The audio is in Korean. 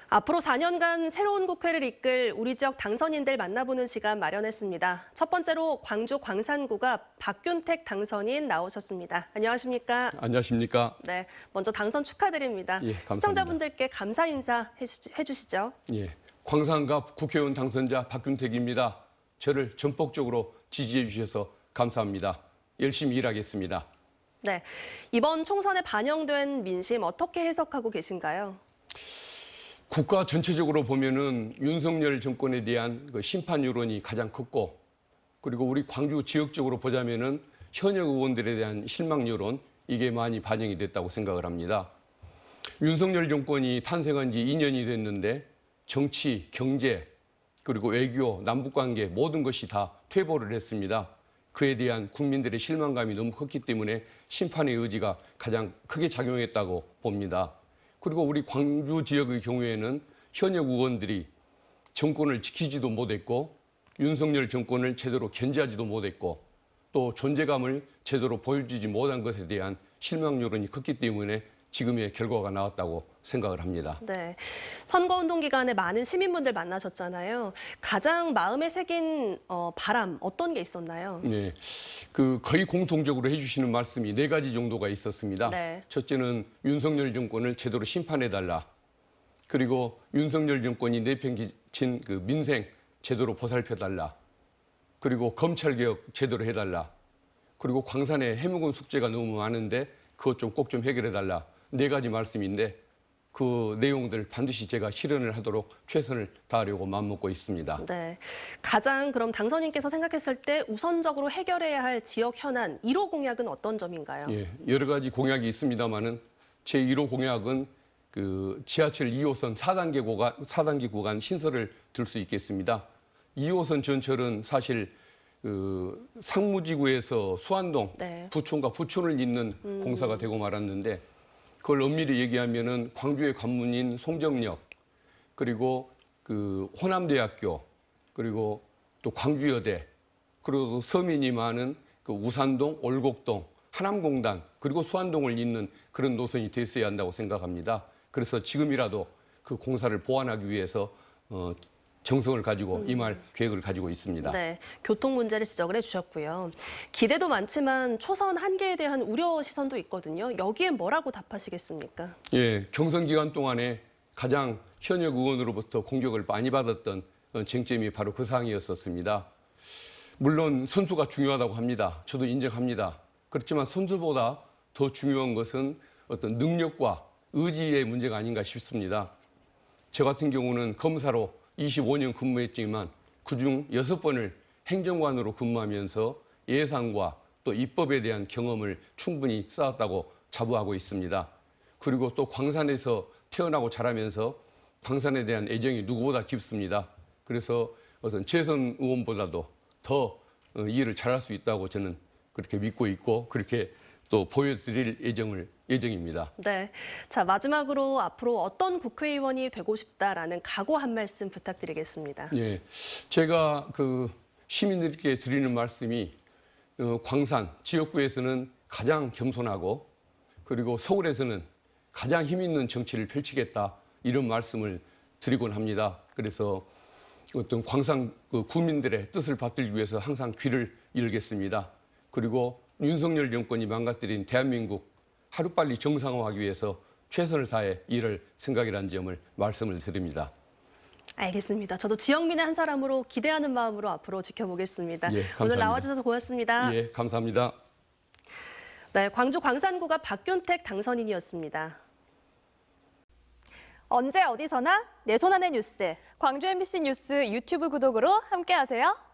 앞으로 4년간 새로운 국회를 이끌 우리 지역 당선인들 만나보는 시간 마련했습니다. 첫 번째로 광주 광산구가 박균택 당선인 나오셨습니다. 안녕하십니까? 안녕하십니까? 네, 먼저 당선 축하드립니다. 예, 감사합니다. 시청자분들께 감사 인사 해주시죠. 예, 광산갑 국회의원 당선자 박균택입니다. 저를 전폭적으로 지지해 주셔서 감사합니다. 열심히 일하겠습니다. 네, 이번 총선에 반영된 민심 어떻게 해석하고 계신가요? 국가 전체적으로 보면은 윤석열 정권에 대한 그 심판 여론이 가장 컸고, 그리고 우리 광주 지역적으로 보자면은 현역 의원들에 대한 실망 여론, 이게 많이 반영이 됐다고 생각을 합니다. 윤석열 정권이 탄생한 지 2년이 됐는데 정치, 경제, 그리고 외교, 남북관계 모든 것이 다 퇴보를 했습니다. 그에 대한 국민들의 실망감이 너무 컸기 때문에 심판의 의지가 가장 크게 작용했다고 봅니다. 그리고 우리 광주 지역의 경우에는 현역 의원들이 정권을 지키지도 못했고, 윤석열 정권을 제대로 견제하지도 못했고, 또 존재감을 제대로 보여주지 못한 것에 대한 실망 여론이 컸기 때문에 지금의 결과가 나왔다고 생각을 합니다. 네, 선거운동 기간에 많은 시민분들 만나셨잖아요. 가장 마음에 새긴 바람 어떤 게 있었나요? 네, 거의 공통적으로 해주시는 말씀이 4가지 정도가 있었습니다. 네. 첫째는 윤석열 정권을 제대로 심판해달라. 그리고 윤석열 정권이 내팽개친 그 민생 제대로 보살펴달라. 그리고 검찰개혁 제대로 해달라. 그리고 광산에 해묵은 숙제가 너무 많은데 그것 좀 꼭 좀 해결해달라. 4가지 말씀인데 그 내용들 반드시 제가 실현을 하도록 최선을 다하려고 마음먹고 있습니다. 네, 가장 그럼 당선인께서 생각했을 때 우선적으로 해결해야 할 지역 현안 1호 공약은 어떤 점인가요? 예, 여러 가지 공약이 있습니다만은 제 1호 공약은 그 지하철 2호선 4단계 구간 신설을 들 수 있겠습니다. 2호선 전철은 사실 그 상무지구에서 수안동, 네. 부촌과 부촌을 잇는 공사가 되고 말았는데, 그걸 엄밀히 얘기하면은 광주의 관문인 송정역, 그리고 그 호남대학교, 그리고 또 광주여대, 그리고 또 서민이 많은 그 우산동, 올곡동, 하남공단, 그리고 수안동을 잇는 그런 노선이 됐어야 한다고 생각합니다. 그래서 지금이라도 그 공사를 보완하기 위해서 정성을 가지고 임할 계획을 가지고 있습니다. 네, 교통 문제를 지적을 해주셨고요. 기대도 많지만 초선 한계에 대한 우려 시선도 있거든요. 여기에 뭐라고 답하시겠습니까? 예, 경선 기간 동안에 가장 현역 의원으로부터 공격을 많이 받았던 쟁점이 바로 그 사항이었었습니다. 물론 선수가 중요하다고 합니다. 저도 인정합니다. 그렇지만 선수보다 더 중요한 것은 어떤 능력과 의지의 문제가 아닌가 싶습니다. 저 같은 경우는 검사로 25년 근무했지만 그중 6번을 행정관으로 근무하면서 예산과 또 입법에 대한 경험을 충분히 쌓았다고 자부하고 있습니다. 그리고 또 광산에서 태어나고 자라면서 광산에 대한 애정이 누구보다 깊습니다. 그래서 어떤 재선 의원보다도 더 일을 잘할 수 있다고 저는 그렇게 믿고 있고, 그렇게 또 보여드릴 예정입니다. 네, 자 마지막으로 앞으로 어떤 국회의원이 되고 싶다라는 각오 한 말씀 부탁드리겠습니다. 예, 제가 그 시민들께 드리는 말씀이 광산 지역구에서는 가장 겸손하고, 그리고 서울에서는 가장 힘 있는 정치를 펼치겠다, 이런 말씀을 드리곤 합니다. 그래서 어떤 광산 구민들의 뜻을 받들기 위해서 항상 귀를 열겠습니다. 그리고 윤석열 정권이 망가뜨린 대한민국 하루빨리 정상화하기 위해서 최선을 다해 일할 생각이라는 점을 말씀을 드립니다. 알겠습니다. 저도 지역민의 한 사람으로 기대하는 마음으로 앞으로 지켜보겠습니다. 예, 감사합니다. 오늘 나와주셔서 고맙습니다. 예, 감사합니다. 네, 광주 광산구가 박균택 당선인이었습니다. 언제 어디서나 내 손 안의 뉴스. 광주 MBC 뉴스 유튜브 구독으로 함께하세요.